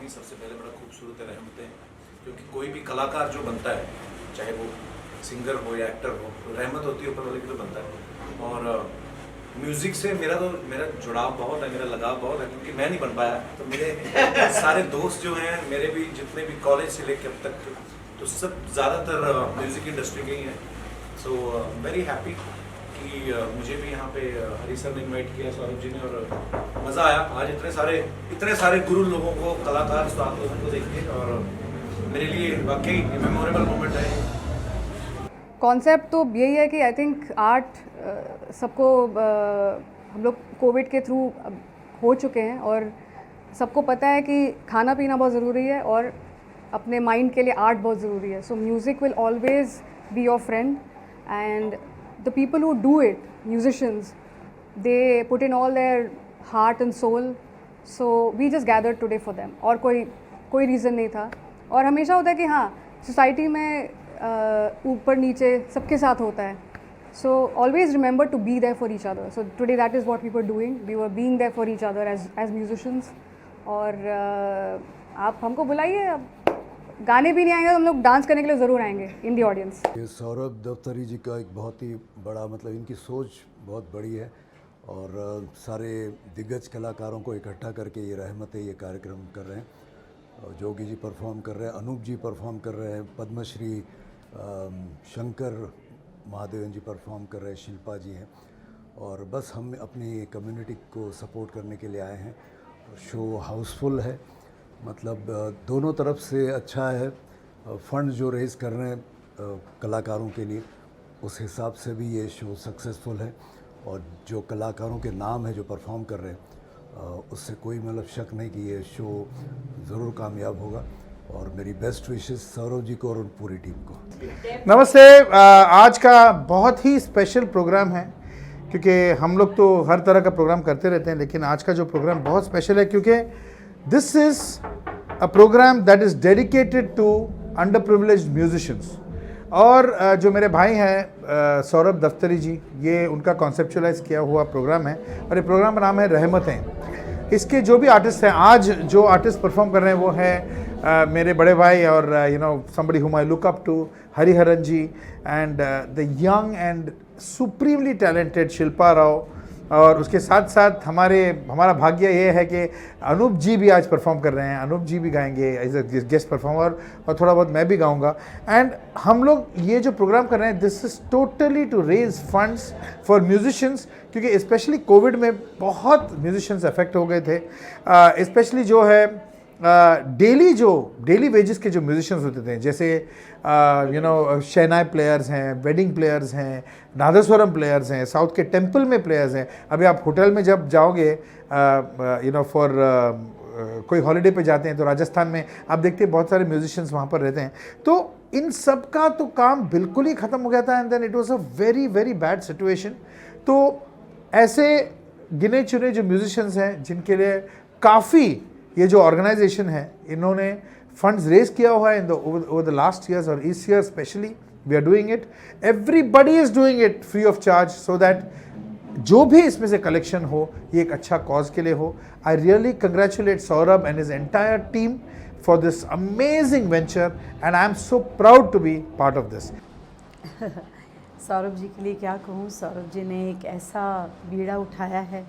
ही सबसे पहले बड़ा खूबसूरत रहमतें, क्योंकि कोई भी कलाकार जो बनता है, चाहे वो सिंगर हो या एक्टर हो, तो रहमत होती है ऊपर वाले की तो बनता है। और म्यूज़िक से मेरा जुड़ाव बहुत है, मेरा लगाव बहुत है, क्योंकि मैं नहीं बन पाया। तो मेरे सारे दोस्त जो हैं, मेरे भी जितने भी कॉलेज से लेकर अब तक, तो सब ज़्यादातर म्यूज़िक इंडस्ट्री के ही हैं। सो वेरी हैप्पी कि मुझे भी यहाँ पे हरी सर ने इन्वाइट किया, सौरभ जी ने, और मज़ा आया आज इतने सारे गुरु लोगों को, कलाकार उस्ताद लोगों को देख के। और मेरे लिए वाकई मेमोरेबल मोमेंट है। कॉन्सेप्ट तो यही है कि आई थिंक आर्ट सबको हम लोग कोविड के थ्रू हो चुके हैं और सबको पता है कि खाना पीना बहुत ज़रूरी है और अपने माइंड के लिए आर्ट बहुत ज़रूरी है. So music will always be your friend and the people who do it, musicians, they put in all their heart and soul. So we just gathered today for them. और कोई reason नहीं था. और हमेशा होता है कि हाँ, सोसाइटी में ऊपर नीचे सबके साथ होता है. So always remember to be there for each other. So today that is what we were doing. We were being there for each other as musicians. और आप हमको बुलाइए, अब गाने भी नहीं आएंगे तो हम लोग डांस करने के लिए ज़रूर आएंगे इन दी ऑडियंस. ये सौरभ दफ्तरी जी का एक बहुत ही बड़ा, मतलब इनकी सोच बहुत बड़ी है और सारे दिग्गज कलाकारों को इकट्ठा करके ये रहमतें ये कार्यक्रम कर रहे हैं. जोगी जी परफॉर्म कर रहे हैं, अनूप जी परफॉर्म कर रहे हैं, पद्मश्री शंकर महादेवन जी परफॉर्म कर रहे हैं, शिल्पा जी हैं. और बस हम अपनी कम्युनिटी को सपोर्ट करने के लिए आए हैं. शो हाउसफुल है, मतलब दोनों तरफ से अच्छा है. फंड जो रेज़ कर रहे हैं कलाकारों के लिए, उस हिसाब से भी ये शो सक्सेसफुल है. और जो कलाकारों के नाम है जो परफॉर्म कर रहे हैं, उससे कोई मतलब शक नहीं कि ये शो ज़रूर कामयाब होगा. और मेरी बेस्ट विशेस सौरभ जी को और उन पूरी टीम को. नमस्ते. आज का बहुत ही स्पेशल प्रोग्राम है, क्योंकि हम लोग तो हर तरह का प्रोग्राम करते रहते हैं, लेकिन आज का जो प्रोग्राम बहुत स्पेशल है क्योंकि This is a program that is dedicated to underprivileged musicians. और जो मेरे भाई हैं सौरभ दफ्तरी जी, ये उनका कॉन्सेप्चुलाइज किया हुआ प्रोग्राम है और ये प्रोग्राम का नाम है रहमतें. इसके जो भी आर्टिस्ट हैं, आज जो आर्टिस्ट परफॉर्म कर रहे हैं वो हैं मेरे बड़े भाई और somebody whom I look up to, Hariharan ji, and the young and supremely talented Shilpa Rao. और उसके साथ साथ हमारा भाग्य ये है कि अनूप जी भी आज परफॉर्म कर रहे हैं. अनूप जी भी गाएंगे एज अ गेस्ट परफॉर्मर और थोड़ा बहुत मैं भी गाऊंगा. एंड हम लोग ये जो प्रोग्राम कर रहे हैं, this is totally to raise funds for musicians, क्योंकि स्पेशली कोविड में बहुत म्यूजिशियंस अफेक्ट हो गए थे. स्पेशली जो है डेली वेजेस के जो म्यूजिशियंस होते थे, जैसे शहनाई प्लेयर्स हैं, वेडिंग प्लेयर्स हैं, नादस्वरम प्लेयर्स हैं, साउथ के टेम्पल में प्लेयर्स हैं. अभी आप होटल में जब जाओगे फॉर कोई हॉलीडे पे जाते हैं तो राजस्थान में आप देखते हैं बहुत सारे म्यूजिशियंस वहाँ पर रहते हैं. तो इन सब का तो काम बिल्कुल ही ख़त्म हो गया था and then it was a very very bad situation. तो ऐसे गिने चुने जो म्यूजिशियंस हैं जिनके लिए काफ़ी ये जो ऑर्गेनाइजेशन है, इन्होंने फंड्स रेज किया हुआ है ओवर द लास्ट ईयर्स, और इस year specially we are doing it. Everybody is doing it free of charge, so that जो भी इसमें से कलेक्शन हो ये एक अच्छा कॉज के लिए हो. I really congratulate Saurabh and his entire team for this amazing venture and I am so proud to be part of this. Saurabh ji के लिए क्या कहूँ. सौरभ जी ने एक ऐसा बीड़ा उठाया है.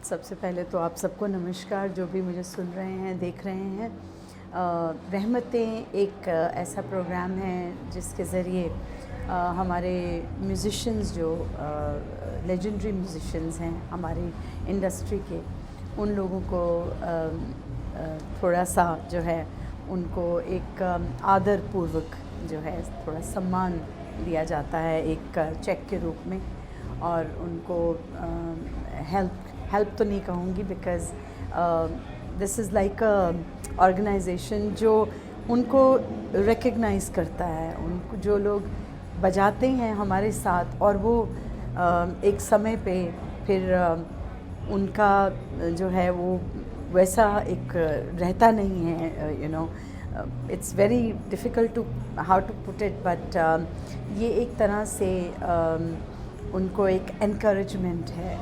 सबसे पहले तो आप सबको नमस्कार, जो भी मुझे सुन रहे हैं, देख रहे हैं. रहमतें एक ऐसा प्रोग्राम है जिसके ज़रिए हमारे म्यूज़िशंस जो लेजेंडरी म्यूज़िशंस हैं हमारी इंडस्ट्री के, उन लोगों को थोड़ा सा जो है उनको एक आदरपूर्वक जो है थोड़ा सम्मान दिया जाता है एक चेक के रूप में. और उनको हेल्प तो नहीं कहूँगी, because this is like a organisation जो उनको रिकग्नाइज़ करता है. उनको जो लोग बजाते हैं हमारे साथ और वो एक समय पे फिर उनका जो है वो वैसा एक रहता नहीं है. it's very difficult to how to put it, but ये एक तरह से उनको एक encouragement है,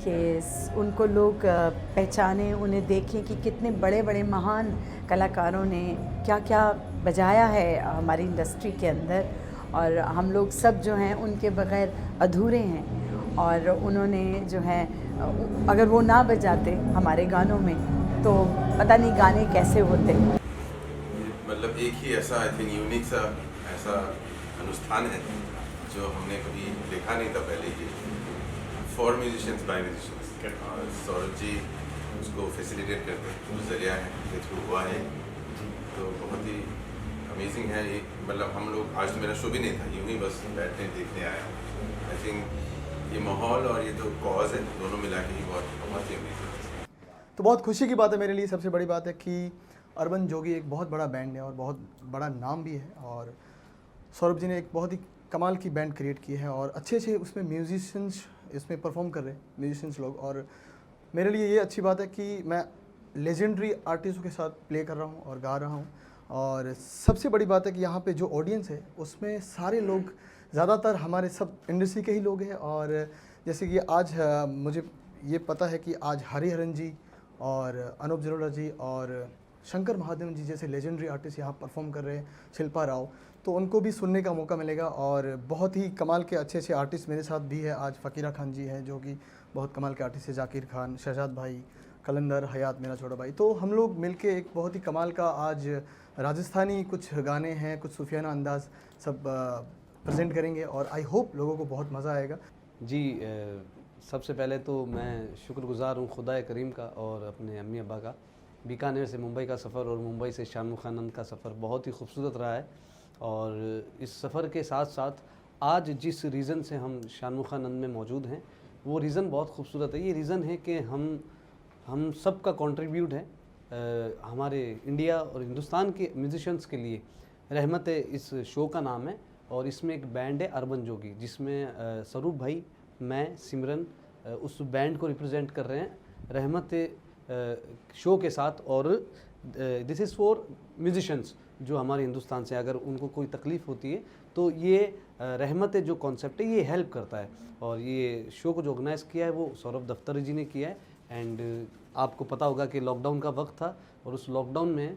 कि उनको लोग पहचानें, उन्हें देखें कि कितने बड़े बड़े महान कलाकारों ने क्या क्या बजाया है हमारी इंडस्ट्री के अंदर, और हम लोग सब जो हैं उनके बग़ैर अधूरे हैं। और उन्होंने जो है, अगर वो ना बजाते हमारे गानों में तो पता नहीं गाने कैसे होते। मतलब एक ही ऐसा आई थिंक यूनिक सा ऐसा अनुष्ठान है जो हमने कभी देखा नहीं था पहले ही, फॉर म्यूजिशियंस बाय म्यूजिशियंस, और सौरभ जी उसको फैसिलिटेट करते हैं, वो जरिया है, ये थ्रू हुआ है, तो बहुत ही अमेजिंग है ये। मतलब हम लोग, आज तो मेरा शो भी नहीं था, यूँ ही बस बैठने देखने आया। आई थिंक ये माहौल और ये तो कॉज है, दोनों मिला के ही बहुत ही अमेजिंग है। तो बहुत खुशी की बात है मेरे लिए, सबसे बड़ी बात है कि अर्बन जोगी एक बहुत बड़ा बैंड है और बहुत बड़ा नाम भी है, और सौरभ जी ने एक बहुत ही कमाल की बैंड क्रिएट की है और अच्छे अच्छे उसमें म्यूजिशियंस इसमें परफॉर्म कर रहे हैं, म्यूजिशियंस लोग। और मेरे लिए ये अच्छी बात है कि मैं लेजेंडरी आर्टिस्टों के साथ प्ले कर रहा हूँ और गा रहा हूँ। और सबसे बड़ी बात है कि यहाँ पे जो ऑडियंस है उसमें सारे लोग ज़्यादातर हमारे सब इंडस्ट्री के ही लोग हैं। और जैसे कि आज मुझे ये पता है कि आज हरिहरन जी और अनूप जलोटा जी और शंकर महादेवन जी जैसे लेजेंडरी आर्टिस्ट यहाँ परफॉर्म कर रहे हैं, शिल्पा राव, तो उनको भी सुनने का मौका मिलेगा। और बहुत ही कमाल के अच्छे अच्छे आर्टिस्ट मेरे साथ भी है। आज फ़कीरा खान जी हैं जो कि बहुत कमाल के आर्टिस्ट है, जाकिर खान, शहजाद भाई, कलंदर, हयात मेरा छोटा भाई, तो हम लोग मिलके एक बहुत ही कमाल का आज राजस्थानी कुछ गाने हैं, कुछ सूफियाना अंदाज सब प्रेजेंट करेंगे और आई होप लोगों को बहुत मज़ा आएगा। जी, सबसे पहले तो मैं शुक्रगुज़ार हूँ खुदाए करीम का और अपने अम्मी अब्बा का। बीकानेर से मुंबई का सफ़र और मुंबई से शानमुखानंद का सफ़र बहुत ही खूबसूरत रहा है। और इस सफ़र के साथ साथ आज जिस रीज़न से हम शानमुखानंद में मौजूद हैं वो रीज़न बहुत खूबसूरत है। ये रीज़न है कि हम सब का कंट्रीब्यूट है हमारे इंडिया और हिंदुस्तान के म्यूजिशंस के लिए। रहमत इस शो का नाम है और इसमें एक बैंड है अर्बन जोगी, जिसमें स्वरूप भाई, मैं, सिमरन उस बैंड को रिप्रेजेंट कर रहे हैं रहमत शो के साथ। और दिस इज़ फॉर म्यूजिशंस जो हमारे हिंदुस्तान से, अगर उनको कोई तकलीफ़ होती है तो ये रहमत जो कॉन्सेप्ट है ये हेल्प करता है। और ये शो को जो ऑर्गेनाइज़ किया है वो सौरभ दफ्तरी जी ने किया है। एंड आपको पता होगा कि लॉकडाउन का वक्त था और उस लॉकडाउन में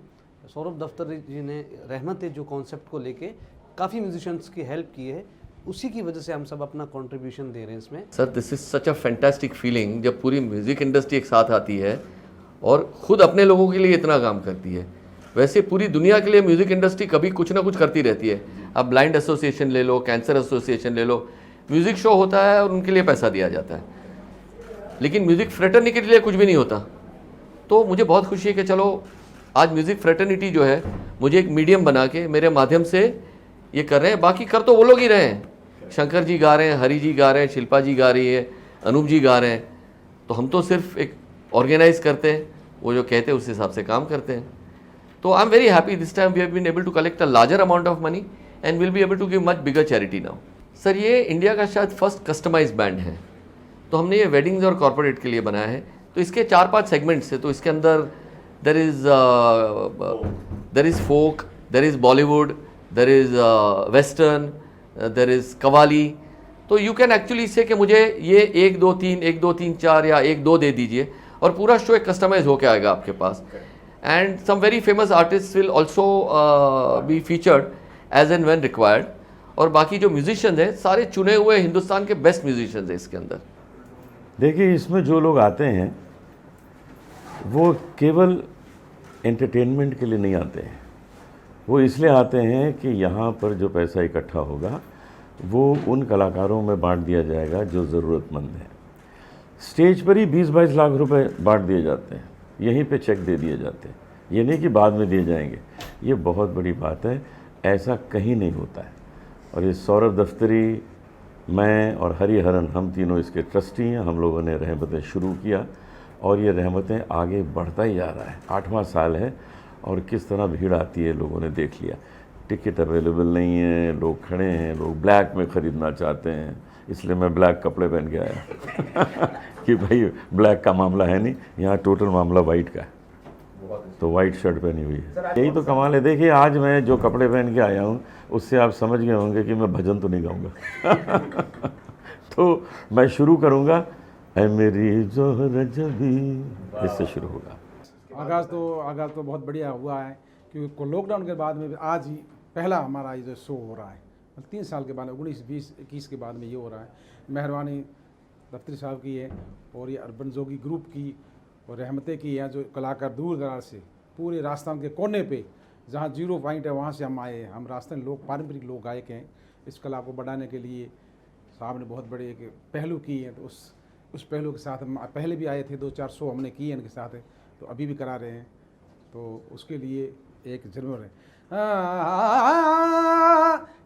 सौरभ दफ्तरी जी ने रहमत जो कॉन्सेप्ट को लेके काफ़ी म्यूजिशंस की हेल्प की है। उसी की वजह से हम सब अपना कंट्रीब्यूशन दे रहे हैं इसमें। Sir, this is such a fantastic feeling जब पूरी म्यूज़िक इंडस्ट्री एक साथ आती है और ख़ुद अपने लोगों के लिए इतना काम करती है। वैसे पूरी दुनिया के लिए म्यूज़िक इंडस्ट्री कभी कुछ ना कुछ करती रहती है। अब ब्लाइंड एसोसिएशन ले लो, कैंसर एसोसिएशन ले लो, म्यूज़िक शो होता है और उनके लिए पैसा दिया जाता है, लेकिन म्यूज़िक फ्रेटर्निटी के लिए कुछ भी नहीं होता। तो मुझे बहुत खुशी है कि चलो आज म्यूज़िक फ्रेटर्निटी जो है मुझे एक मीडियम बना के मेरे माध्यम से ये कर रहे हैं। बाकी कर तो वो लोग ही रहे हैं, शंकर जी गा रहे हैं, हरी जी गा रहे हैं, शिल्पा जी गा रही है, अनूप जी गा रहे हैं, तो हम तो सिर्फ एक ऑर्गेनाइज करते हैं, वो जो कहते हैं उस हिसाब से काम करते हैं। तो I am very happy this time we have been able to collect a larger amount of money and will be able to give much bigger charity now. Sir, ये इंडिया का शायद फर्स्ट कस्टमाइज बैंड है, तो हमने ये weddings और corporate के लिए बनाया है। तो इसके 4-5 सेगमेंट्स है। तो इसके अंदर there is folk, there is Bollywood, there is western, there is qawwali. तो यू कैन एक्चुअली से कि मुझे ये 1 2 3 1 2 3 4 या 1 2 दे दीजिए और पूरा शो एक कस्टमाइज होके आएगा आपके पास। And some very famous artist will also be featured as and when required. और बाकी जो म्यूजिशियंस हैं सारे चुने हुए हिंदुस्तान के बेस्ट म्यूजिशियंस हैं इसके अंदर। देखिए, इसमें जो लोग आते हैं वो केवल एंटरटेनमेंट के लिए नहीं आते हैं, वो इसलिए आते हैं कि यहाँ पर जो पैसा इकट्ठा होगा वो उन कलाकारों में बांट दिया जाएगा जो ज़रूरतमंद हैं। स्टेज पर ही 20-22 लाख रुपए बांट दिए जाते हैं, यहीं पे चेक दे दिए जाते हैं, ये नहीं कि बाद में दिए जाएंगे। ये बहुत बड़ी बात है, ऐसा कहीं नहीं होता है। और ये सौरभ दफ्तरी, मैं और हरिहरन, हम तीनों इसके ट्रस्टी हैं। हम लोगों ने रहमतें शुरू किया और ये रहमतें आगे बढ़ता ही जा रहा है। 8वां साल है और किस तरह भीड़ आती है लोगों ने देख लिया। टिकट अवेलेबल नहीं है, लोग खड़े हैं, लोग ब्लैक में ख़रीदना चाहते हैं, इसलिए मैं ब्लैक कपड़े पहन के आया कि भाई ब्लैक का मामला है नहीं, यहाँ टोटल मामला वाइट का है, तो वाइट शर्ट पहनी हुई है। यही तो कमाल है। देखिए, आज मैं जो कपड़े पहन के आया हूँ उससे आप समझ गए होंगे कि मैं भजन तो नहीं गाऊंगा तो मैं शुरू करूँगा ऐ मेरी जोहर जबी, इससे शुरू होगा। आगाज़ तो बहुत बढ़िया हुआ है, क्योंकि लॉकडाउन के बाद में आज ही पहला हमारा ये जो शो हो रहा है, 3 साल के बाद 19, 20, 21 के बाद में ये हो रहा है। मेहरबानी दफ्तरी साहब की है और ये अर्बन जोगी ग्रुप की और रहमतें की है, जो कलाकार दूर दराज से पूरे राजस्थान के कोने पे जहाँ 0 पॉइंट है वहाँ से हम आए हैं। हम राजस्थान लोग पारंपरिक लोक गायक हैं। इस कला को बढ़ाने के लिए साहब ने बहुत बड़े एक पहलू किए हैं, तो उस पहलू के साथ हम पहले भी आए थे, 2-4 शो हमने किए इनके साथ, तो अभी भी करा रहे हैं। तो उसके लिए एक जरूर है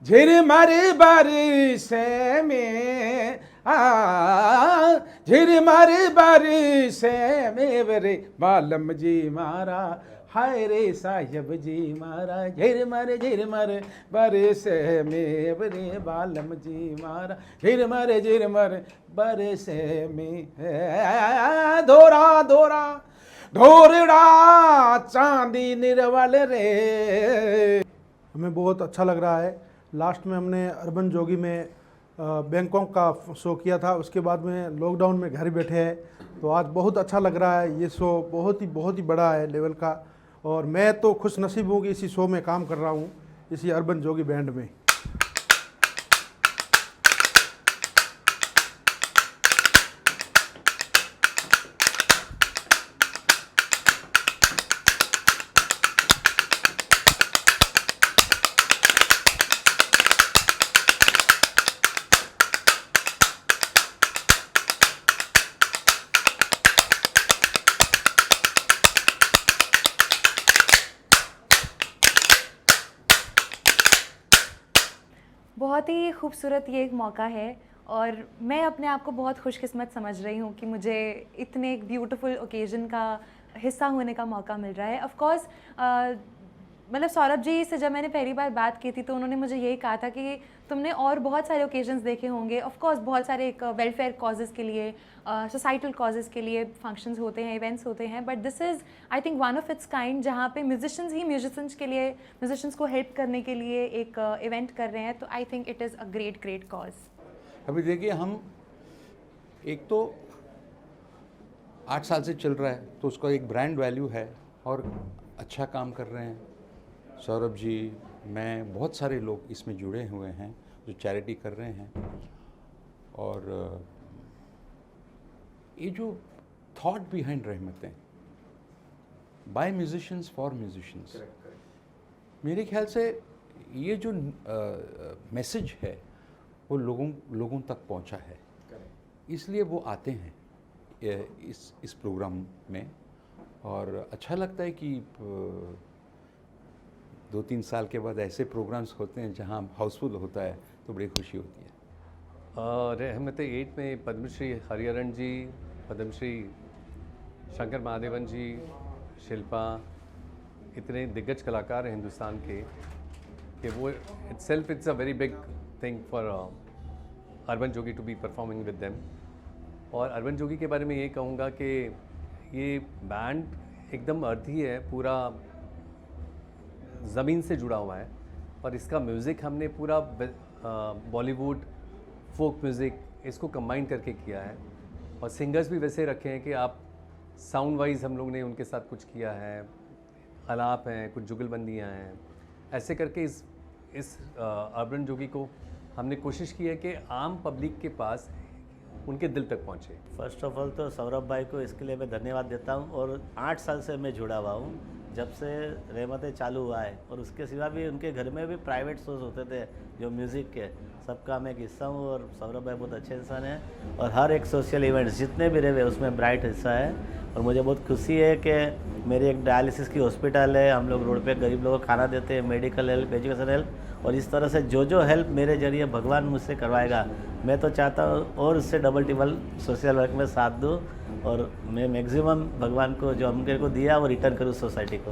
झिर मारे बारिश में, झिर मारे बारिश में बरे बालम जी मारा, हाय रे साहिब जी मारा, झिर मारे बारिश में बरे बालम जी मारा, झिर मारे बारिश में धोरा ढोरड़ा चांदी निर्वल रे। हमें बहुत अच्छा लग रहा है। लास्ट में हमने अर्बन जोगी में बैंकॉक का शो किया था, उसके बाद में लॉकडाउन में घर बैठे हैं, तो आज बहुत अच्छा लग रहा है। ये शो बहुत ही बड़ा है लेवल का, और मैं तो खुश नसीब हूँ कि इसी शो में काम कर रहा हूँ, इसी अर्बन जोगी बैंड में। बहुत ही खूबसूरत ये एक मौका है और मैं अपने आप को बहुत खुशकिस्मत समझ रही हूँ कि मुझे इतने एक ब्यूटीफुल ओकेजन का हिस्सा होने का मौका मिल रहा है। ऑफ कोर्स मतलब सौरभ जी से जब मैंने पहली बार बात की थी तो उन्होंने मुझे यही कहा था कि तुमने और बहुत सारे ओकेजन्स देखे होंगे। ऑफ कोर्स बहुत सारे वेलफेयर कॉजेज़ के लिए, सोसाइटल कॉजेज़ के लिए फंक्शंस होते हैं, इवेंट्स होते हैं, but this is I think one of its kind, जहाँ पे म्यूजिशियंस ही म्यूजिशियंस के लिए, म्यूजिशियंस को हेल्प करने के लिए एक इवेंट कर रहे हैं। तो I think it is a great cause. अभी देखिए, हम एक तो 8 साल से चल रहा है तो उसका एक ब्रांड वैल्यू है और अच्छा काम कर रहे हैं। सौरभ जी, मैं, बहुत सारे लोग इसमें जुड़े हुए हैं जो चैरिटी कर रहे हैं। और ये जो थॉट बिहाइंड रहमतें, बाय म्यूजिशियंस फॉर म्यूजिशियंस, मेरे ख्याल से ये जो मैसेज है वो लोगों तक पहुंचा है, इसलिए वो आते हैं इस प्रोग्राम में। और अच्छा लगता है कि 2-3 साल के बाद ऐसे प्रोग्राम्स होते हैं जहां हाउसफुल होता है, तो बड़ी खुशी होती है। रहमत 8 में पद्मश्री हरिहरन जी, पद्मश्री शंकर महादेवन जी, शिल्पा, इतने दिग्गज कलाकार हैं हिंदुस्तान के कि वो it's a very big thing for urban Jogi to be performing with them. और अर्बन जोगी के बारे में ये कहूँगा कि ये बैंड एकदम अर्थी है, पूरा ज़मीन से जुड़ा हुआ है। और इसका म्यूज़िक हमने पूरा बॉलीवुड, फोक म्यूज़िक, इसको कंबाइन करके किया है। और सिंगर्स भी वैसे रखे हैं कि आप साउंड वाइज हम लोग ने उनके साथ कुछ किया है, आलाप हैं, कुछ जुगलबंदियाँ हैं, ऐसे करके इस अर्बन जोगी को हमने कोशिश की है कि आम पब्लिक के पास उनके दिल तक पहुँचे। फर्स्ट ऑफ ऑल तो सौरभ भाई को इसके लिए मैं धन्यवाद देता हूँ। और 8 साल से मैं जुड़ा हुआ हूँ, जब से रहमतें चालू हुआ है। और उसके सिवा भी उनके घर में भी प्राइवेट शोज होते थे जो म्यूज़िक के, सबका मैं एक हिस्सा हूँ। और सौरभ भाई बहुत अच्छे इंसान हैं और हर एक सोशल इवेंट्स जितने भी रहे उसमें ब्राइट हिस्सा है। और मुझे बहुत खुशी है कि मेरी एक डायलिसिस की हॉस्पिटल है, हम लोग रोड पे गरीब लोगों को खाना देते हैं, मेडिकल हेल्प, एजुकेशन हेल्प, और इस तरह से जो हेल्प मेरे जरिए भगवान मुझसे करवाएगा, मैं तो चाहता हूँ और उससे डबल टिबल सोशल वर्क में साथ दूँ और मैं मैक्सिमम भगवान को जो हमको दिया वो रिटर्न करूँ सोसाइटी को।